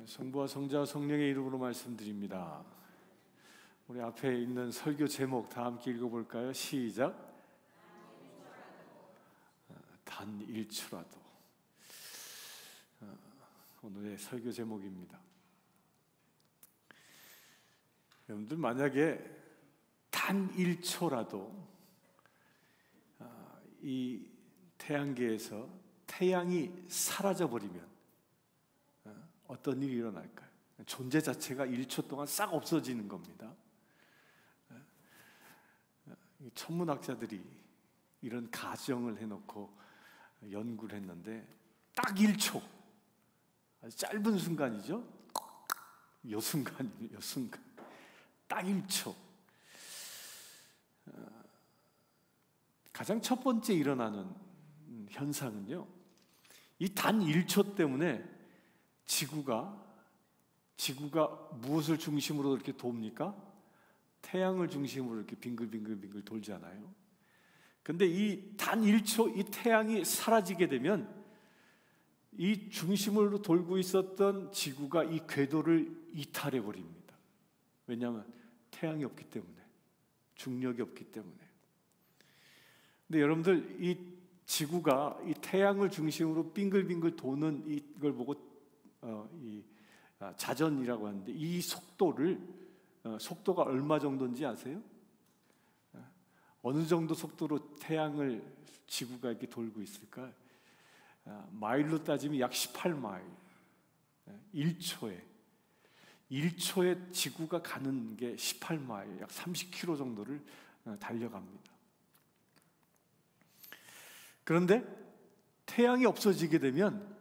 성부와 성자와 성령의 이름으로 말씀드립니다. 우리 앞에 있는 설교 제목 다 함께 읽어볼까요? 시작. 단 1초라도. 오늘의 설교 제목입니다. 여러분들 만약에 단 1초라도 이 태양계에서 태양이 사라져버리면 어떤 일이 일어날까요? 존재 자체가 1초 동안 싹 없어지는 겁니다. 천문학자들이 이런 가정을 해놓고 연구를 했는데 딱 1초, 아주 짧은 순간이죠. 요 순간이에요. 요 순간. 딱 1초. 가장 첫 번째 일어나는 현상은요, 이 단 1초 때문에 지구가 무엇을 중심으로 이렇게 돕니까? 태양을 중심으로 이렇게 빙글빙글 돌잖아요. 근데 이 단 1초 이 태양이 사라지게 되면 이 중심으로 돌고 있었던 지구가 이 궤도를 이탈해 버립니다. 왜냐하면 태양이 없기 때문에, 중력이 없기 때문에. 근데 여러분들, 이 지구가 이 태양을 중심으로 빙글빙글 도는 이걸 보고 자전이라고 하는데, 이 속도가 얼마 정도인지 아세요? 어느 정도 속도로 태양을 지구가 이렇게 돌고 있을까? 마일로 따지면 약 18마일. 1초에 지구가 가는 게 18마일, 약 30km 정도를 달려갑니다. 그런데 태양이 없어지게 되면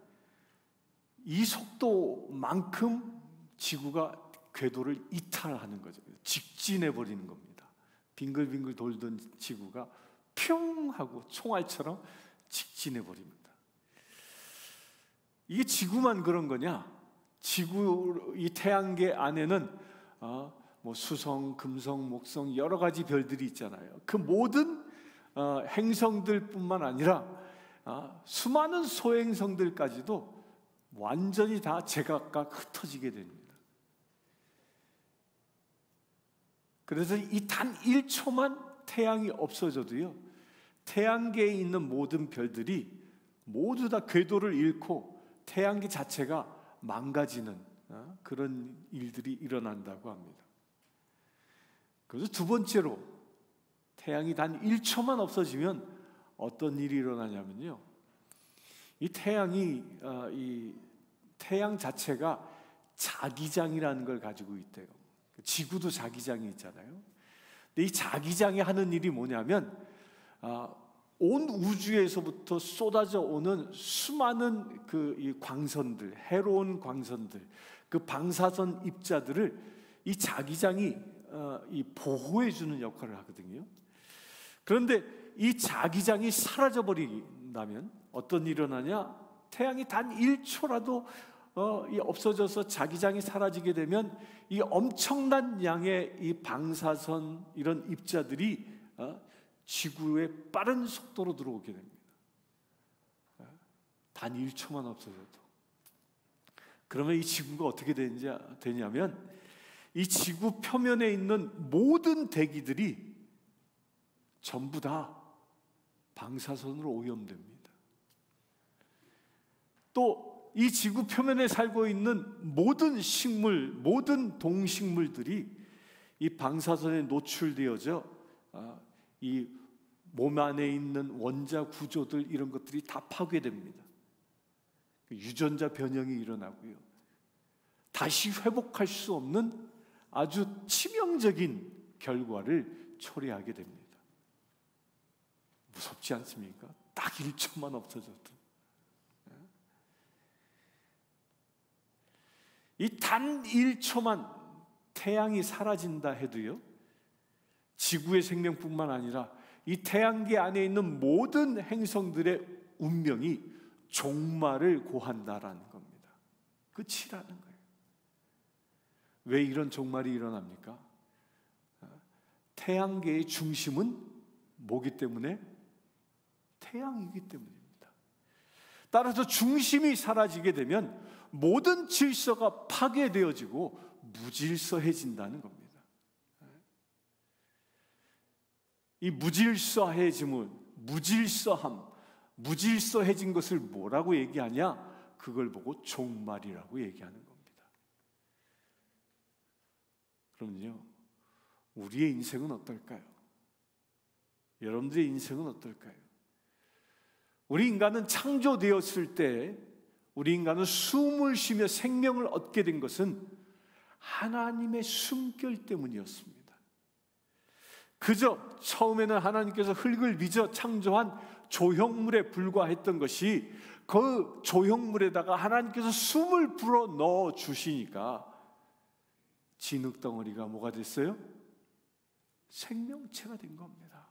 이 속도만큼 지구가 궤도를 이탈하는 거죠. 직진해 버리는 겁니다. 빙글빙글 돌던 지구가 뿅 하고 총알처럼 직진해 버립니다. 이게 지구만 그런 거냐? 이 태양계 안에는 뭐 수성, 금성, 목성 여러 가지 별들이 있잖아요. 그 모든 행성들뿐만 아니라 수많은 소행성들까지도 완전히 다 제각각 흩어지게 됩니다. 그래서 이 단 1초만 태양이 없어져도요, 태양계에 있는 모든 별들이 모두 다 궤도를 잃고 태양계 자체가 망가지는 그런 일들이 일어난다고 합니다. 그래서 두 번째로, 태양이 단 1초만 없어지면 어떤 일이 일어나냐면요, 이 태양 자체가 자기장이라는 걸 가지고 있대요. 지구도 자기장이 있잖아요. 근데 이 자기장이 하는 일이 뭐냐면, 온 우주에서부터 쏟아져 오는 수많은 이 광선들, 해로운 광선들, 그 방사선 입자들을 이 자기장이 보호해주는 역할을 하거든요. 그런데 이 자기장이 사라져버린다면 어떤 일이 일어나냐? 태양이 단 1초라도 없어져서 자기장이 사라지게 되면 이 엄청난 양의 이 방사선 이런 입자들이 지구에 빠른 속도로 들어오게 됩니다. 단 1초만 없어져도. 그러면 이 지구가 어떻게 되냐면, 이 지구 표면에 있는 모든 대기들이 전부 다 방사선으로 오염됩니다. 또 이 지구 표면에 살고 있는 모든 식물, 모든 동식물들이 이 방사선에 노출되어져 이 몸 안에 있는 원자 구조들, 이런 것들이 다 파괴됩니다. 유전자 변형이 일어나고요, 다시 회복할 수 없는 아주 치명적인 결과를 초래하게 됩니다. 무섭지 않습니까? 딱 1초만 없어져도. 이 단 1초만 태양이 사라진다 해도요, 지구의 생명뿐만 아니라 이 태양계 안에 있는 모든 행성들의 운명이 종말을 고한다라는 겁니다. 끝이라는 거예요. 왜 이런 종말이 일어납니까? 태양계의 중심은 뭐기 때문에? 태양이기 때문입니다. 따라서 중심이 사라지게 되면 모든 질서가 파괴되어지고 무질서해진다는 겁니다. 이 무질서해진 것을 뭐라고 얘기하냐? 그걸 보고 종말이라고 얘기하는 겁니다. 그럼요, 우리의 인생은 어떨까요? 여러분들의 인생은 어떨까요? 우리 인간은 창조되었을 때, 우리 인간은 숨을 쉬며 생명을 얻게 된 것은 하나님의 숨결 때문이었습니다. 그저 처음에는 하나님께서 흙을 빚어 창조한 조형물에 불과했던 것이 그 조형물에다가 하나님께서 숨을 불어 넣어 주시니까 진흙덩어리가 뭐가 됐어요? 생명체가 된 겁니다.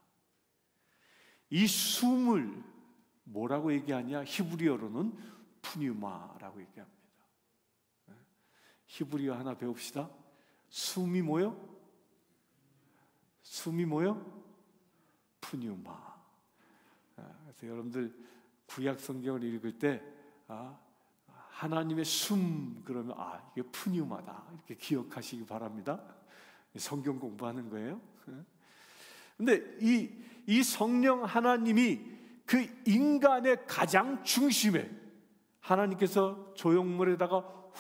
이 숨을 뭐라고 얘기하냐? 히브리어로는 푸뉴마라고 얘기합니다. 히브리어 하나 배웁시다. 숨이 뭐요? 푸뉴마. 그래서 여러분들 구약 성경을 읽을 때 하나님의 숨 그러면 이게 푸뉴마다 이렇게 기억하시기 바랍니다. 성경 공부하는 거예요. 근데 이 성령 하나님이 그 인간의 가장 중심에 하나님께서 조형물에다가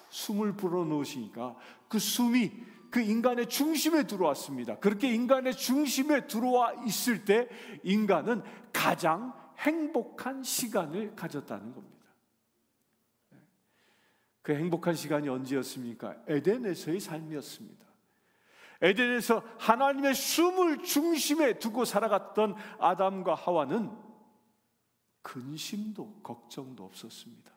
숨을 불어넣으시니까 그 숨이 그 인간의 중심에 들어왔습니다. 그렇게 인간의 중심에 들어와 있을 때 인간은 가장 행복한 시간을 가졌다는 겁니다. 그 행복한 시간이 언제였습니까? 에덴에서의 삶이었습니다. 에덴에서 하나님의 숨을 중심에 두고 살아갔던 아담과 하와는 근심도 걱정도 없었습니다.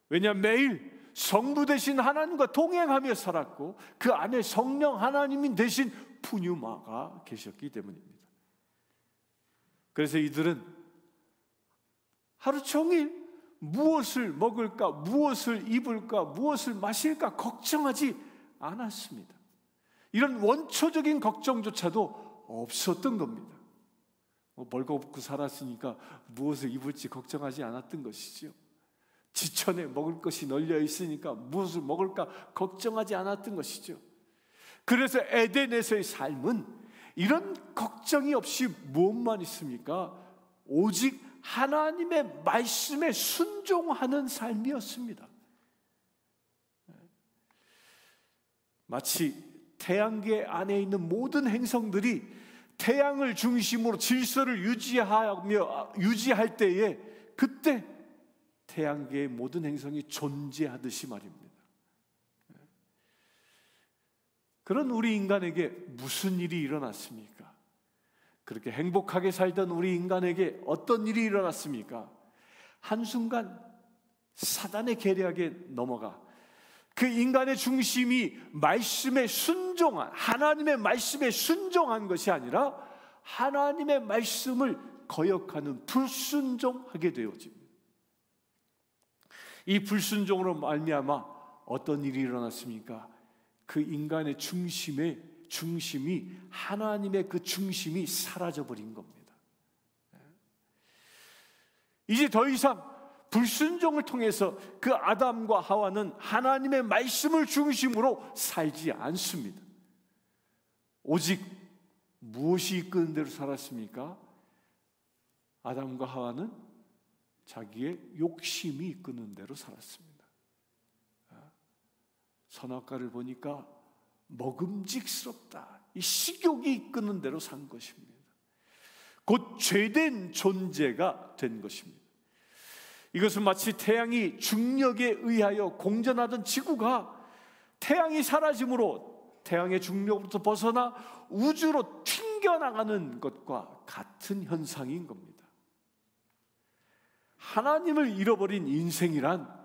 왜냐하면 매일 성부 되신 하나님과 동행하며 살았고 그 안에 성령 하나님이 되신 푸뉴마가 계셨기 때문입니다. 그래서 이들은 하루 종일 무엇을 먹을까, 무엇을 입을까, 무엇을 마실까 걱정하지 않았습니다. 이런 원초적인 걱정조차도 없었던 겁니다. 벌거벗고 살았으니까 무엇을 입을지 걱정하지 않았던 것이죠. 지천에 먹을 것이 널려 있으니까 무엇을 먹을까 걱정하지 않았던 것이죠. 그래서 에덴에서의 삶은 이런 걱정이 없이 무엇만 있습니까? 오직 하나님의 말씀에 순종하는 삶이었습니다. 마치 태양계 안에 있는 모든 행성들이 태양을 중심으로 질서를 유지할 때에 그때 태양계의 모든 행성이 존재하듯이 말입니다. 그런 우리 인간에게 무슨 일이 일어났습니까? 그렇게 행복하게 살던 우리 인간에게 어떤 일이 일어났습니까? 한순간 사단의 계략에 넘어가 그 인간의 중심이 말씀에 순종한, 하나님의 말씀에 순종한 것이 아니라 하나님의 말씀을 거역하는 불순종하게 되어집니다. 이 불순종으로 말미암아 어떤 일이 일어났습니까? 그 인간의 중심이 하나님의 그 중심이 사라져버린 겁니다. 이제 더 이상 불순종을 통해서 그 아담과 하와는 하나님의 말씀을 중심으로 살지 않습니다. 오직 무엇이 이끄는 대로 살았습니까? 아담과 하와는 자기의 욕심이 이끄는 대로 살았습니다. 선악과를 보니까 먹음직스럽다. 이 식욕이 이끄는 대로 산 것입니다. 곧 죄된 존재가 된 것입니다. 이것은 마치 태양이 중력에 의하여 공전하던 지구가 태양이 사라짐으로 태양의 중력으로부터 벗어나 우주로 튕겨나가는 것과 같은 현상인 겁니다. 하나님을 잃어버린 인생이란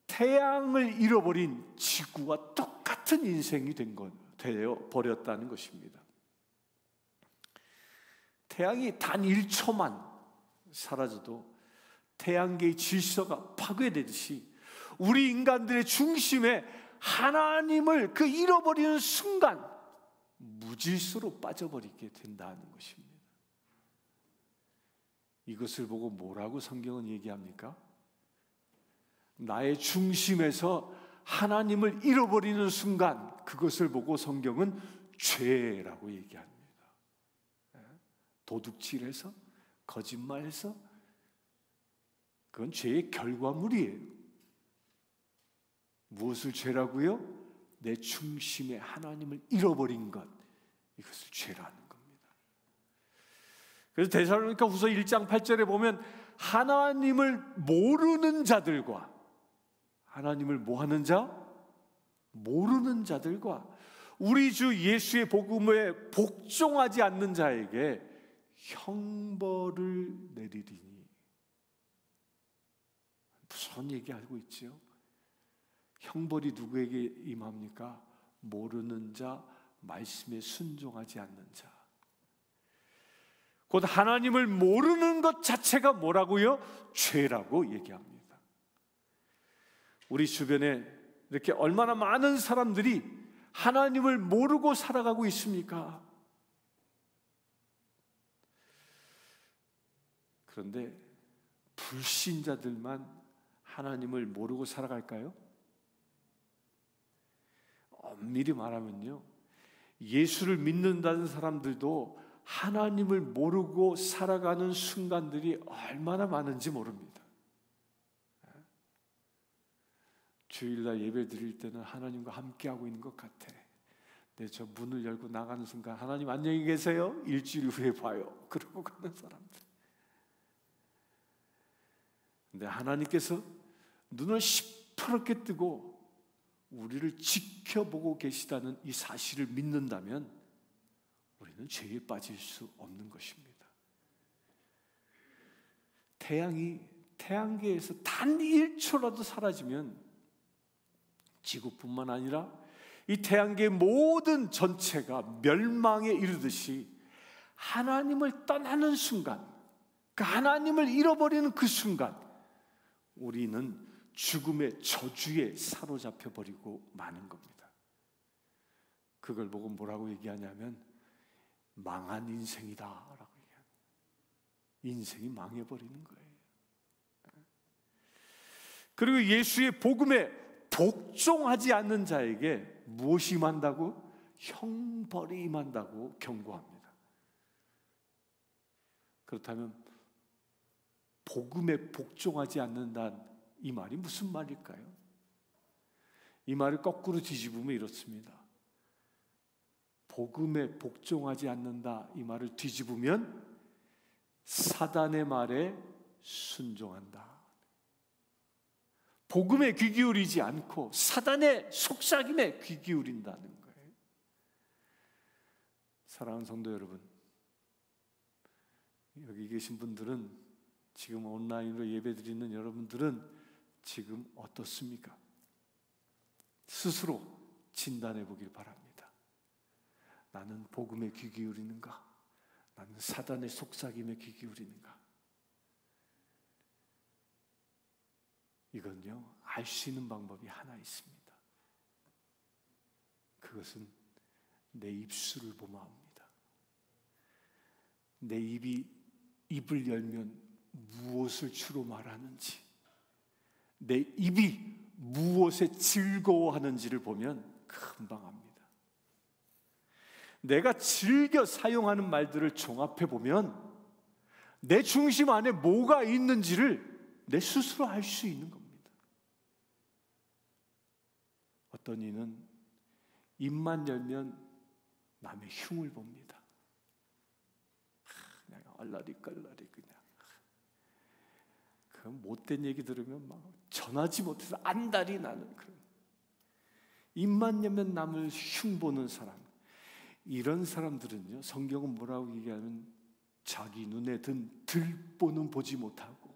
태양을 잃어버린 지구와 똑같은 인생이 되어 버렸다는 것입니다. 태양이 단 1초만 사라져도 태양계의 질서가 파괴되듯이 우리 인간들의 중심에 하나님을 그 잃어버리는 순간 무질서로 빠져버리게 된다는 것입니다. 이것을 보고 뭐라고 성경은 얘기합니까? 나의 중심에서 하나님을 잃어버리는 순간, 그것을 보고 성경은 죄라고 얘기합니다. 도둑질해서, 거짓말해서, 그건 죄의 결과물이에요. 무엇을 죄라고요? 내 중심에 하나님을 잃어버린 것, 이것을 죄라는 겁니다. 그래서 데살로니가 후서 1장 8절에 보면 하나님을 모르는 자들과, 하나님을 뭐하는 자? 모르는 자들과 우리 주 예수의 복음에 복종하지 않는 자에게 형벌을 내리리니. 무슨 얘기하고 있지요? 형벌이 누구에게 임합니까? 모르는 자, 말씀에 순종하지 않는 자. 곧 하나님을 모르는 것 자체가 뭐라고요? 죄라고 얘기합니다. 우리 주변에 이렇게 얼마나 많은 사람들이 하나님을 모르고 살아가고 있습니까? 그런데 불신자들만 하나님을 모르고 살아갈까요? 엄밀히 말하면요, 예수를 믿는다는 사람들도 하나님을 모르고 살아가는 순간들이 얼마나 많은지 모릅니다. 주일날 예배 드릴 때는 하나님과 함께하고 있는 것 같아. 근데 저 문을 열고 나가는 순간 하나님 안녕히 계세요? 일주일 후에 봐요. 그러고 가는 사람들. 근데 하나님께서 눈을 시퍼렇게 뜨고 우리를 지켜보고 계시다는 이 사실을 믿는다면 우리는 죄에 빠질 수 없는 것입니다. 태양이 태양계에서 단 1초라도 사라지면 지구뿐만 아니라 이 태양계의 모든 전체가 멸망에 이르듯이 하나님을 떠나는 순간, 그 하나님을 잃어버리는 그 순간 우리는 죽음의 저주에 사로잡혀 버리고 마는 겁니다. 그걸 보고 뭐라고 얘기하냐면 망한 인생이다라고 얘기합니다. 인생이 망해버리는 거예요. 그리고 예수의 복음에 복종하지 않는 자에게 무엇이 임한다고? 형벌이 임한다고 경고합니다. 그렇다면 복음에 복종하지 않는다는 이 말이 무슨 말일까요? 이 말을 거꾸로 뒤집으면 이렇습니다. 복음에 복종하지 않는다, 이 말을 뒤집으면 사단의 말에 순종한다. 복음에 귀 기울이지 않고 사단의 속삭임에 귀 기울인다는 거예요. 사랑하는 성도 여러분, 여기 계신 분들은, 지금 온라인으로 예배드리는 여러분들은 지금 어떻습니까? 스스로 진단해 보길 바랍니다. 나는 복음에 귀 기울이는가? 나는 사단의 속삭임에 귀 기울이는가? 이건요, 알 수 있는 방법이 하나 있습니다. 그것은 내 입술을 보면 압니다. 내 입을 열면 무엇을 주로 말하는지, 내 입이 무엇에 즐거워하는지를 보면 금방 압니다. 내가 즐겨 사용하는 말들을 종합해 보면 내 중심 안에 뭐가 있는지를 내 스스로 알 수 있는 겁니다. 어떤 이는 입만 열면 남의 흉을 봅니다. 그냥 얼라리껄라리 그냥. 그 못된 얘기 들으면 막 전하지 못해서 안달이 나는 그런. 입만 열면 남을 흉보는 사람. 이런 사람들은요, 성경은 뭐라고 얘기하면 자기 눈에 든 들보는 보지 못하고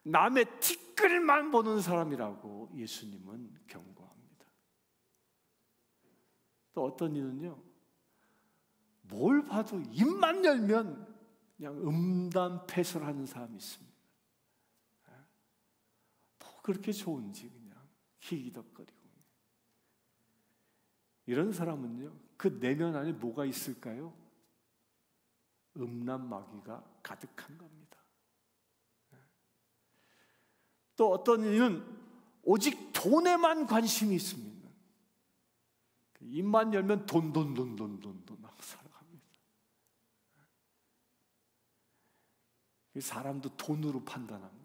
남의 티끌만 보는 사람이라고 예수님은 경고합니다. 또 어떤 이는요, 뭘 봐도 입만 열면 그냥 음담패설하는 사람이 있습니다. 뭐 그렇게 좋은지 그냥 희기덕거리고. 이런 사람은요, 그 내면 안에 뭐가 있을까요? 음란 마귀가 가득한 겁니다. 또 어떤 이는 오직 돈에만 관심이 있습니다. 입만 열면 돈 하고 살아갑니다. 사람도 돈으로 판단합니다.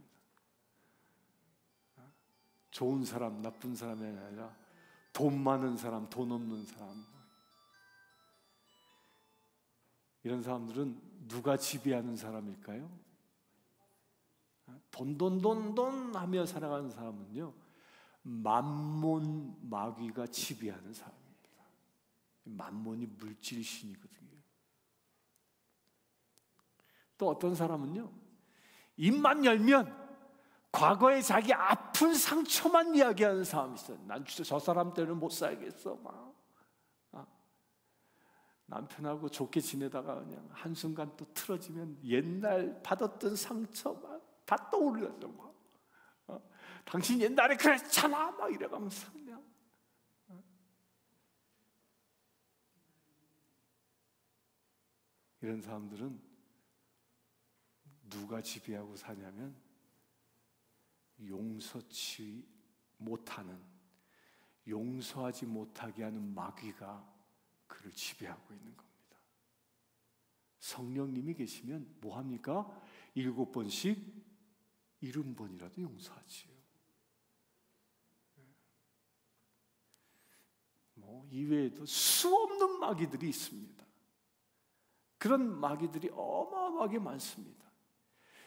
좋은 사람, 나쁜 사람이 아니라 돈 많은 사람, 돈 없는 사람. 이런 사람들은 누가 지배하는 사람일까요? 돈 하며 살아가는 사람은요, 만몬 마귀가 지배하는 사람입니다. 만몬이 물질신이거든요. 또 어떤 사람은요, 입만 열면 과거에 자기 아픈 상처만 이야기하는 사람이 있어요. 난 진짜 저 사람 때문에 못 살겠어. 남편하고 좋게 지내다가 그냥 한순간 또 틀어지면 옛날 받았던 상처만 다 떠올려서 당신 옛날에 그랬잖아 막 이래가면서 그냥 이런 사람들은 누가 지배하고 사냐면 용서치 못하는, 용서하지 못하게 하는 마귀가 그를 지배하고 있는 겁니다. 성령님이 계시면 뭐합니까? 7번씩 70번이라도 용서하지요. 이외에도 수없는 마귀들이 있습니다. 그런 마귀들이 어마어마하게 많습니다.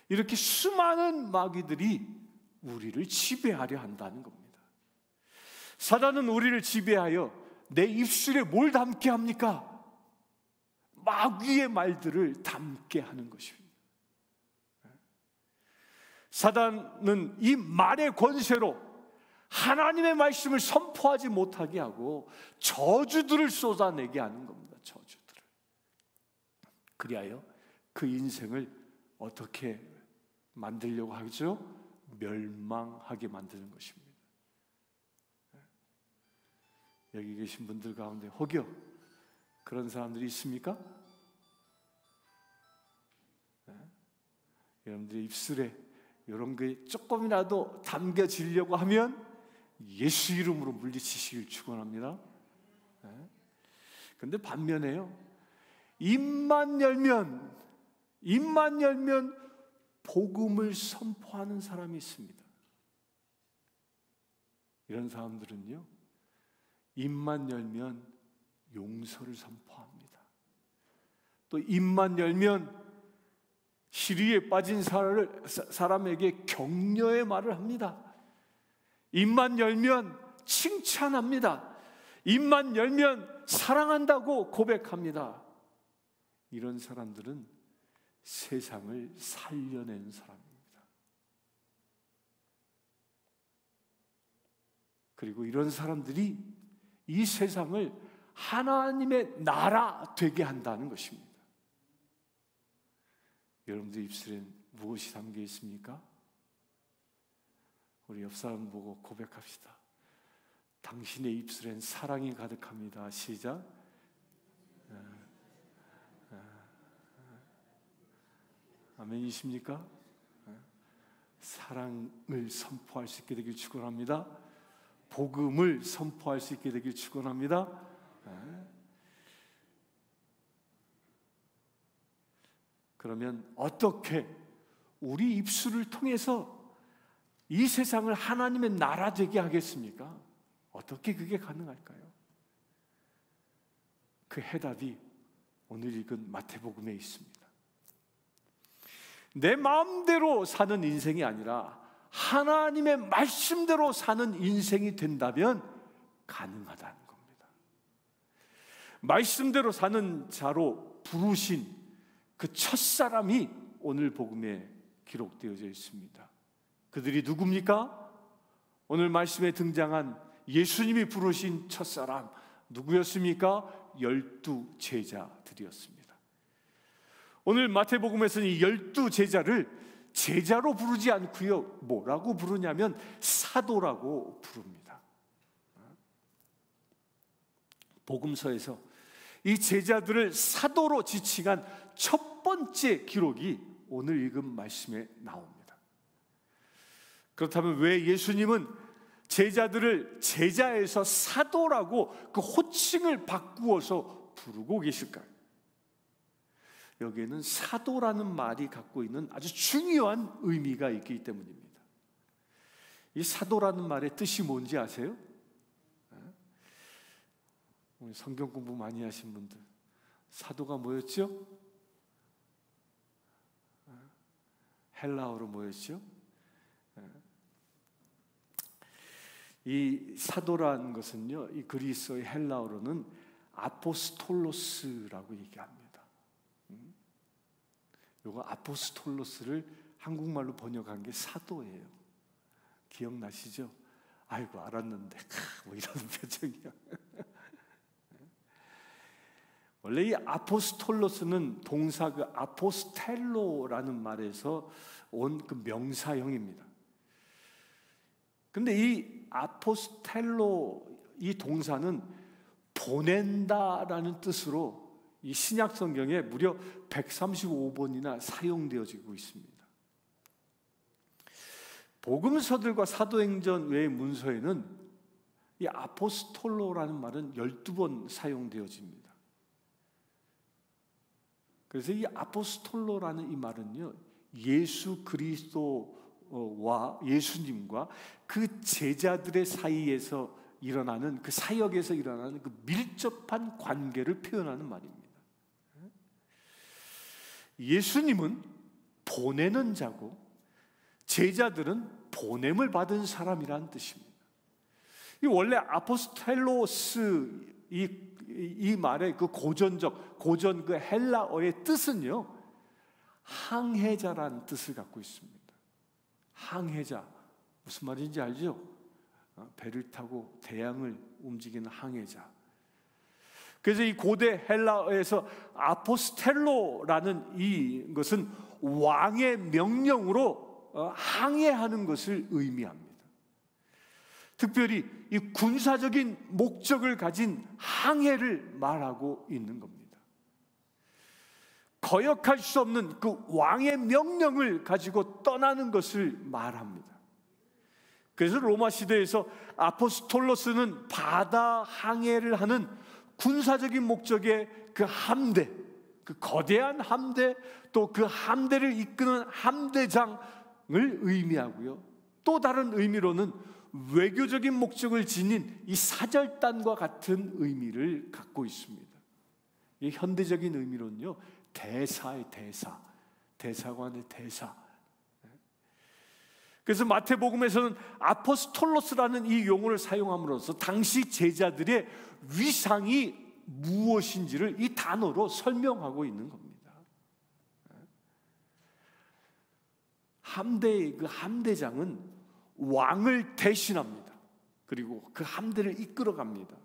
이렇게 수많은 마귀들이 우리를 지배하려 한다는 겁니다. 사단은 우리를 지배하여 내 입술에 뭘 담게 합니까? 마귀의 말들을 담게 하는 것입니다. 사단은 이 말의 권세로 하나님의 말씀을 선포하지 못하게 하고 저주들을 쏟아내게 하는 겁니다. 저주들을. 그리하여 그 인생을 어떻게 만들려고 하죠? 멸망하게 만드는 것입니다. 여기 계신 분들 가운데 혹여 그런 사람들이 있습니까? 여러분들의 입술에 이런 게 조금이라도 담겨지려고 하면 예수 이름으로 물리치시길 축원합니다. 그런데 반면에요, 입만 열면 복음을 선포하는 사람이 있습니다. 이런 사람들은요, 입만 열면 용서를 선포합니다. 또 입만 열면 시리에 빠진 사람에게 격려의 말을 합니다. 입만 열면 칭찬합니다. 입만 열면 사랑한다고 고백합니다. 이런 사람들은 세상을 살려낸 사람입니다. 그리고 이런 사람들이 이 세상을 하나님의 나라 되게 한다는 것입니다. 여러분들 입술엔 무엇이 담겨 있습니까? 우리 옆 사람 보고 고백합시다. 당신의 입술엔 사랑이 가득합니다. 시작. 아멘이십니까? 사랑을 선포할 수 있게 되길 축원합니다. 복음을 선포할 수 있게 되길 축원합니다. 그러면 어떻게 우리 입술을 통해서 이 세상을 하나님의 나라 되게 하겠습니까? 어떻게 그게 가능할까요? 그 해답이 오늘 읽은 마태복음에 있습니다. 내 마음대로 사는 인생이 아니라 하나님의 말씀대로 사는 인생이 된다면 가능하다는 겁니다. 말씀대로 사는 자로 부르신 그 첫사람이 오늘 복음에 기록되어져 있습니다. 그들이 누굽니까? 오늘 말씀에 등장한 예수님이 부르신 첫사람 누구였습니까? 12 제자들이었습니다. 오늘 마태복음에서는 이 12 제자를 제자로 부르지 않고요, 뭐라고 부르냐면 사도라고 부릅니다. 복음서에서 이 제자들을 사도로 지칭한 첫 번째 기록이 오늘 읽은 말씀에 나옵니다. 그렇다면 왜 예수님은 제자들을 제자에서 사도라고 그 호칭을 바꾸어서 부르고 계실까요? 여기에는 사도라는 말이 갖고 있는 아주 중요한 의미가 있기 때문입니다. 이 사도라는 말의 뜻이 뭔지 아세요? 오늘 성경 공부 많이 하신 분들, 사도가 뭐였죠? 헬라어로 뭐였죠? 이 사도라는 것은요, 이 그리스어의 헬라어로는 아포스톨로스라고 얘기합니다. 요거 아포스톨로스를 한국말로 번역한 게 사도예요. 기억나시죠? 아이고 알았는데 뭐 이런 표정이야. 원래 이 아포스톨로스는 동사 그 아포스텔로라는 말에서 온 그 명사형입니다. 근데 이 아포스텔로 이 동사는 보낸다라는 뜻으로 이 신약 성경에 무려 135번이나 사용되어지고 있습니다. 복음서들과 사도행전 외의 문서에는 이 아포스톨로라는 말은 12번 사용되어집니다. 그래서 이 아포스톨로라는 이 말은요, 예수 그리스도와 예수님과 그 제자들의 사이에서 일어나는 그 사역에서 일어나는 그 밀접한 관계를 표현하는 말입니다. 예수님은 보내는 자고 제자들은 보냄을 받은 사람이라는 뜻입니다. 이 원래 아포스텔로스 이 말의 그 고전 그 헬라어의 뜻은요, 항해자라는 뜻을 갖고 있습니다. 항해자, 무슨 말인지 알죠? 배를 타고 대양을 움직이는 항해자. 그래서 이 고대 헬라어에서 아포스텔로라는 이것은 왕의 명령으로 항해하는 것을 의미합니다. 특별히 이 군사적인 목적을 가진 항해를 말하고 있는 겁니다. 거역할 수 없는 그 왕의 명령을 가지고 떠나는 것을 말합니다. 그래서 로마 시대에서 아포스톨로스는 바다 항해를 하는 군사적인 목적의 그 함대, 그 거대한 함대, 또 그 함대를 이끄는 함대장을 의미하고요. 또 다른 의미로는 외교적인 목적을 지닌 이 사절단과 같은 의미를 갖고 있습니다. 이 현대적인 의미로는요, 대사의 대사, 대사관의 대사. 그래서 마태복음에서는 아포스톨로스라는 이 용어를 사용함으로써 당시 제자들의 위상이 무엇인지를 이 단어로 설명하고 있는 겁니다. 함대의 그 함대장은 왕을 대신합니다. 그리고 그 함대를 이끌어갑니다.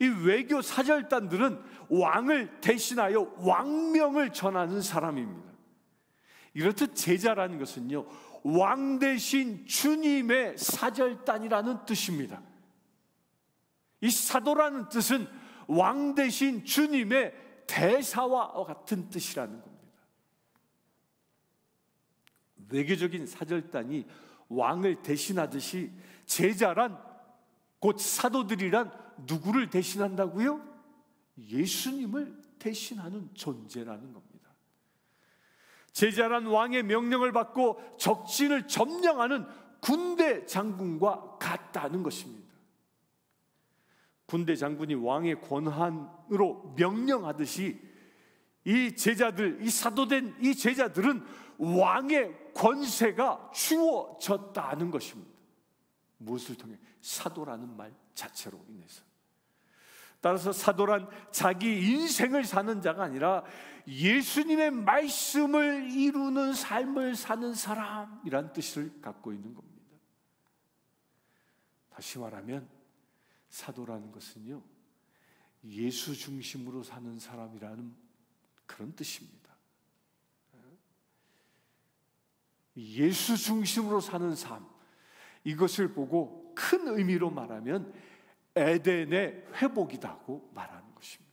이 외교 사절단들은 왕을 대신하여 왕명을 전하는 사람입니다. 이렇듯 제자라는 것은요, 왕 대신 주님의 사절단이라는 뜻입니다. 이 사도라는 뜻은 왕 대신 주님의 대사와 같은 뜻이라는 겁니다. 외교적인 사절단이 왕을 대신하듯이 제자란, 곧 사도들이란 누구를 대신한다고요? 예수님을 대신하는 존재라는 겁니다. 제자란 왕의 명령을 받고 적진을 점령하는 군대 장군과 같다는 것입니다. 군대 장군이 왕의 권한으로 명령하듯이 이 제자들, 이 사도된 이 제자들은 왕의 권세가 주어졌다는 것입니다. 무엇을 통해? 사도라는 말 자체로 인해서. 따라서 사도란 자기 인생을 사는 자가 아니라 예수님의 말씀을 이루는 삶을 사는 사람이란 뜻을 갖고 있는 겁니다. 다시 말하면 사도라는 것은요, 예수 중심으로 사는 사람이라는 그런 뜻입니다. 예수 중심으로 사는 삶, 이것을 보고 큰 의미로 말하면 에덴의 회복이라고 말하는 것입니다.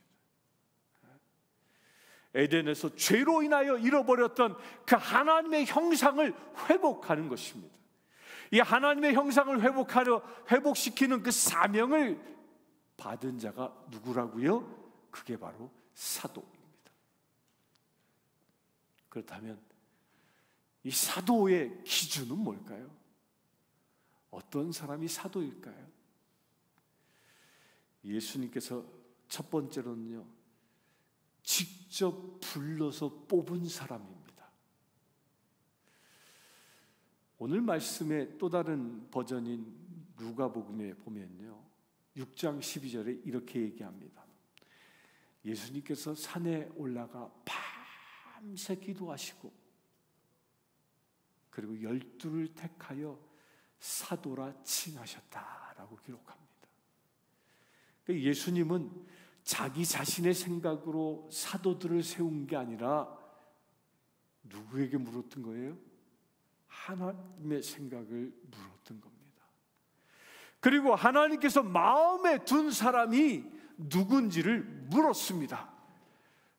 에덴에서 죄로 인하여 잃어버렸던 그 하나님의 형상을 회복하는 것입니다. 이 하나님의 형상을 회복시키는 그 사명을 받은 자가 누구라고요? 그게 바로 사도입니다. 그렇다면 이 사도의 기준은 뭘까요? 어떤 사람이 사도일까요? 예수님께서 첫 번째로는요, 직접 불러서 뽑은 사람입니다. 오늘 말씀의 또 다른 버전인 누가복음에 보면요, 6장 12절에 이렇게 얘기합니다. 예수님께서 산에 올라가 밤새 기도하시고 그리고 12를 택하여 사도라 칭하셨다라고 기록합니다. 예수님은 자기 자신의 생각으로 사도들을 세운 게 아니라 누구에게 물었던 거예요? 하나님의 생각을 물었던 겁니다. 그리고 하나님께서 마음에 둔 사람이 누군지를 물었습니다.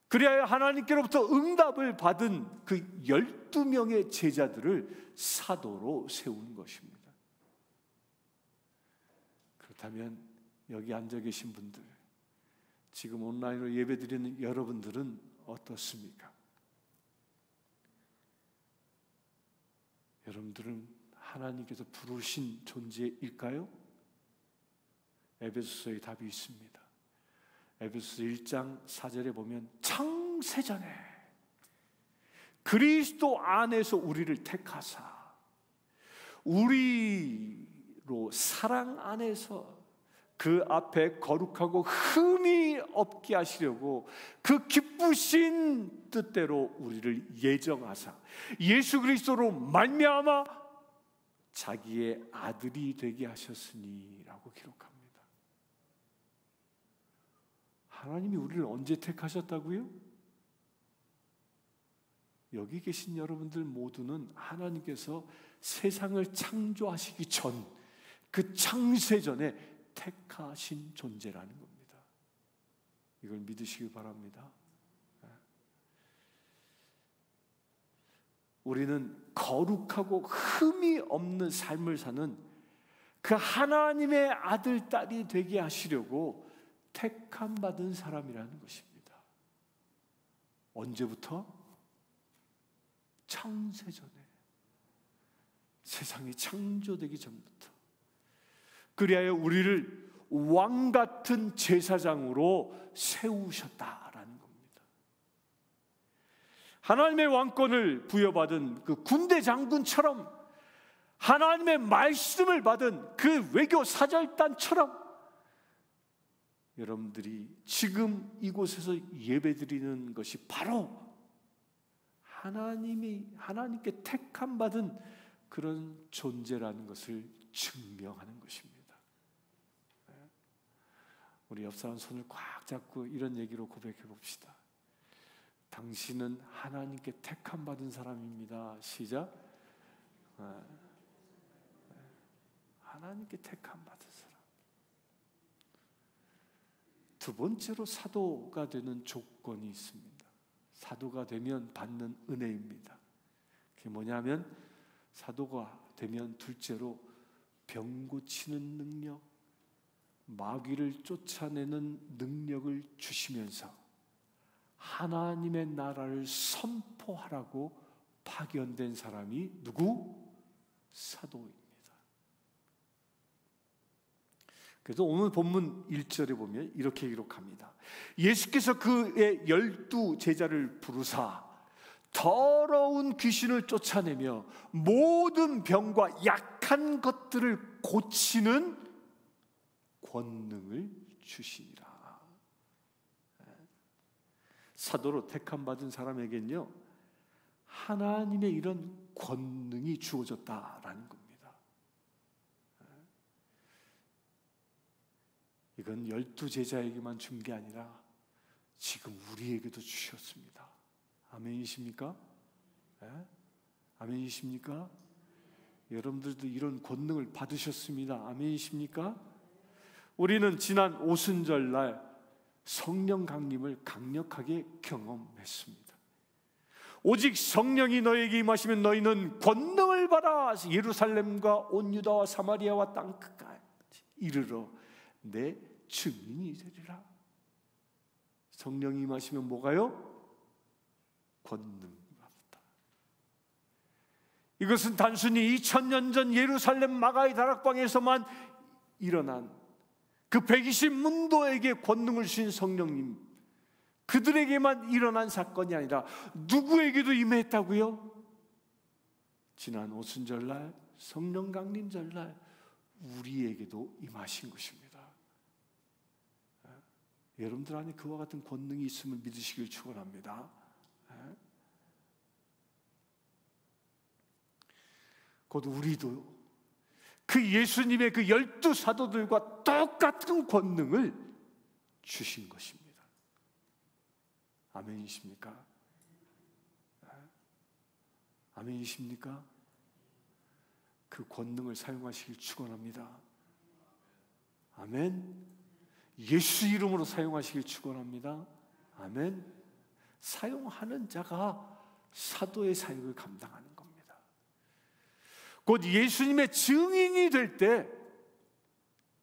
그리하여 하나님께로부터 응답을 받은 그 12명의 제자들을 사도로 세운 것입니다. 그렇다면 여기 앉아 계신 분들, 지금 온라인으로 예배드리는 여러분들은 어떻습니까? 여러분들은 하나님께서 부르신 존재일까요? 에베소서의 답이 있습니다. 에베소서 1장 4절에 보면 창세전에 그리스도 안에서 우리를 택하사 우리로 사랑 안에서 그 앞에 거룩하고 흠이 없게 하시려고 그 기쁘신 뜻대로 우리를 예정하사 예수 그리스도로 말미암아 자기의 아들이 되게 하셨으니라고 기록합니다. 하나님이 우리를 언제 택하셨다고요? 여기 계신 여러분들 모두는 하나님께서 세상을 창조하시기 전, 그 창세전에 택하신 존재라는 겁니다. 이걸 믿으시기 바랍니다. 우리는 거룩하고 흠이 없는 삶을 사는 그 하나님의 아들, 딸이 되게 하시려고 택함 받은 사람이라는 것입니다. 언제부터? 창세전에, 세상이 창조되기 전부터. 그리하여 우리를 왕 같은 제사장으로 세우셨다라는 겁니다. 하나님의 왕권을 부여받은 그 군대 장군처럼, 하나님의 말씀을 받은 그 외교 사절단처럼 여러분들이 지금 이곳에서 예배드리는 것이 바로 하나님께 택함 받은 그런 존재라는 것을 증명하는 것입니다. 우리 옆 사람 손을 꽉 잡고 이런 얘기로 고백해 봅시다. 당신은 하나님께 택함 받은 사람입니다. 시작. 하나님께 택함 받은 사람. 두 번째로 사도가 되는 조건이 있습니다. 사도가 되면 받는 은혜입니다. 그게 뭐냐면 사도가 되면 둘째로 병 고치는 능력, 마귀를 쫓아내는 능력을 주시면서 하나님의 나라를 선포하라고 파견된 사람이 누구? 사도입니다. 그래서 오늘 본문 1절에 보면 이렇게 기록합니다. 예수께서 그의 12 제자를 부르사 더러운 귀신을 쫓아내며 모든 병과 약한 것들을 고치는 권능을 주시니라. 사도로 택함 받은 사람에겐요, 하나님의 이런 권능이 주어졌다라는 겁니다. 이건 12 제자에게만 준 게 아니라 지금 우리에게도 주셨습니다. 아멘이십니까? 아멘이십니까? 여러분들도 이런 권능을 받으셨습니다. 아멘이십니까? 우리는 지난 오순절날 성령 강림을 강력하게 경험했습니다. 오직 성령이 너에게 임하시면 너희는 권능을 받아 예루살렘과 온 유다와 사마리아와 땅 끝까지 이르러 내 증인이 되리라. 성령이 임하시면 뭐가요? 권능. 이것은 단순히 2000년 전 예루살렘 마가의 다락방에서만 일어난 그 120문도에게 권능을 주신 성령님, 그들에게만 일어난 사건이 아니라 누구에게도 임했다고요? 지난 오순절날, 성령 강림절날 우리에게도 임하신 것입니다. 여러분들 안에 그와 같은 권능이 있음을 믿으시길 축원합니다. 곧 우리도 그 예수님의 그 12사도들과 똑같은 권능을 주신 것입니다. 아멘이십니까? 아멘이십니까? 그 권능을 사용하시길 축원합니다. 아멘. 예수 이름으로 사용하시길 축원합니다. 아멘. 사용하는 자가 사도의 사역을 감당하는 겁니다. 곧 예수님의 증인이 될 때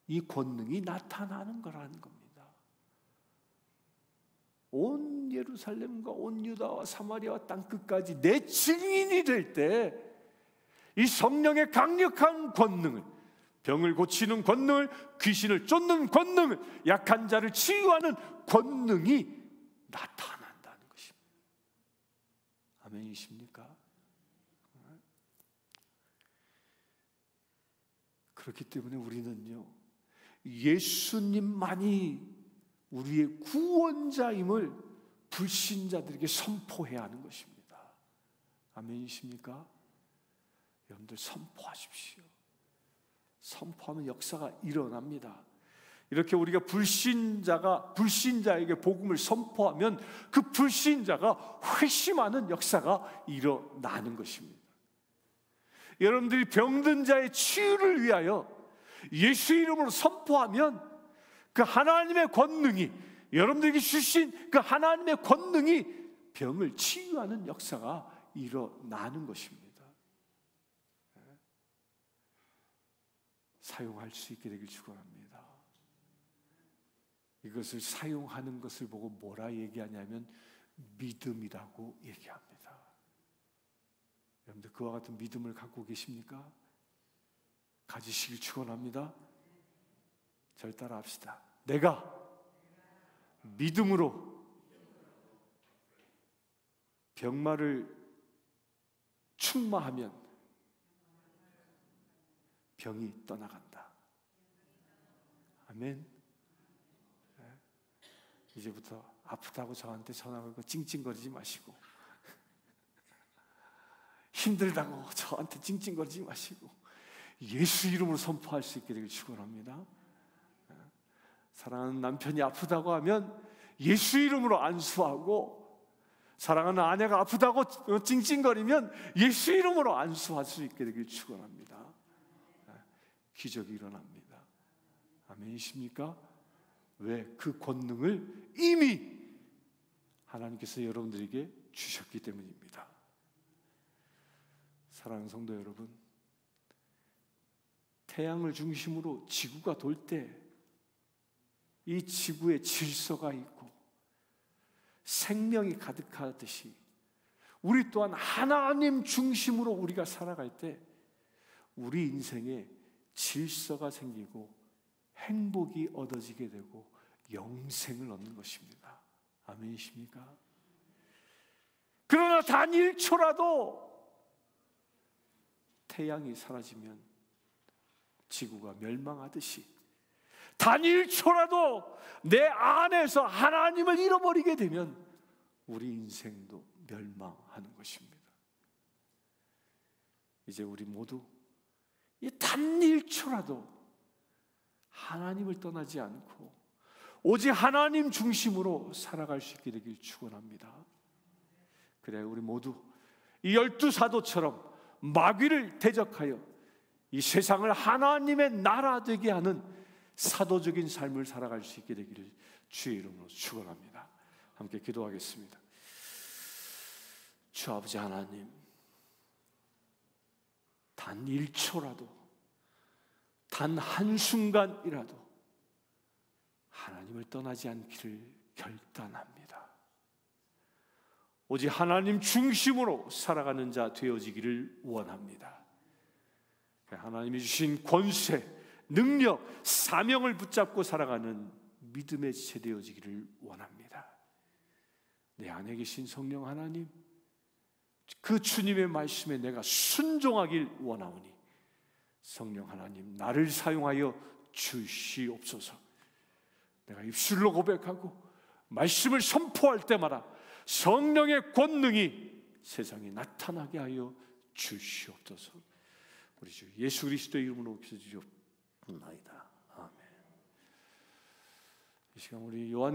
이 권능이 나타나는 거라는 겁니다. 온 예루살렘과 온 유다와 사마리아와 땅끝까지 내 증인이 될 때 이 성령의 강력한 권능을, 병을 고치는 권능을, 귀신을 쫓는 권능을, 약한 자를 치유하는 권능이 나타난다는 것입니다. 아멘이십니까? 그렇기 때문에 우리는요, 예수님만이 우리의 구원자임을 불신자들에게 선포해야 하는 것입니다. 아멘이십니까? 여러분들 선포하십시오. 선포하면 역사가 일어납니다. 이렇게 우리가 불신자에게 복음을 선포하면 그 불신자가 회심하는 역사가 일어나는 것입니다. 여러분들이 병든 자의 치유를 위하여 예수 이름으로 선포하면 그 하나님의 권능이, 여러분들에게 주신 그 하나님의 권능이 병을 치유하는 역사가 일어나는 것입니다. 사용할 수 있게 되길 축원합니다. 이것을 사용하는 것을 보고 뭐라 얘기하냐면 믿음이라고 얘기합니다. 여러분들 그와 같은 믿음을 갖고 계십니까? 가지시길 축원합니다. 절 따라합시다. 내가 믿음으로 병마를 충마하면 병이 떠나간다. 아멘. 이제부터 아프다고 저한테 전화 걸고 찡찡거리지 마시고, 힘들다고 저한테 찡찡거리지 마시고 예수 이름으로 선포할 수 있게 되길 축원합니다. 사랑하는 남편이 아프다고 하면 예수 이름으로 안수하고, 사랑하는 아내가 아프다고 찡찡거리면 예수 이름으로 안수할 수 있게 되길 축원합니다. 기적이 일어납니다. 아멘이십니까? 왜? 그 권능을 이미 하나님께서 여러분들에게 주셨기 때문입니다. 사랑하는 성도 여러분, 태양을 중심으로 지구가 돌 때 이 지구에 질서가 있고 생명이 가득하듯이 우리 또한 하나님 중심으로 우리가 살아갈 때 우리 인생에 질서가 생기고 행복이 얻어지게 되고 영생을 얻는 것입니다. 아멘이십니까? 그러나 단 1초라도 태양이 사라지면 지구가 멸망하듯이 단 1초라도 내 안에서 하나님을 잃어버리게 되면 우리 인생도 멸망하는 것입니다. 이제 우리 모두 이 단 1초라도 하나님을 떠나지 않고 오직 하나님 중심으로 살아갈 수 있게 되길 축원합니다. 그래야 우리 모두 이 12사도처럼 마귀를 대적하여 이 세상을 하나님의 나라 되게 하는 사도적인 삶을 살아갈 수 있게 되기를 주의 이름으로 축원합니다. 함께 기도하겠습니다. 주 아버지 하나님, 단 1초라도, 단 한순간이라도 하나님을 떠나지 않기를 결단합니다. 오직 하나님 중심으로 살아가는 자 되어지기를 원합니다. 하나님이 주신 권세, 능력, 사명을 붙잡고 살아가는 믿음의 지체 되어지기를 원합니다. 내 안에 계신 성령 하나님, 그 주님의 말씀에 내가 순종하길 원하오니 성령 하나님, 나를 사용하여 주시옵소서. 내가 입술로 고백하고 말씀을 선포할 때마다 성령의 권능이 세상에 나타나게 하여 주시옵소서. 우리 주 예수 그리스도의 이름으로 기도드리옵나이다. 아멘. 이 시간 우리 요한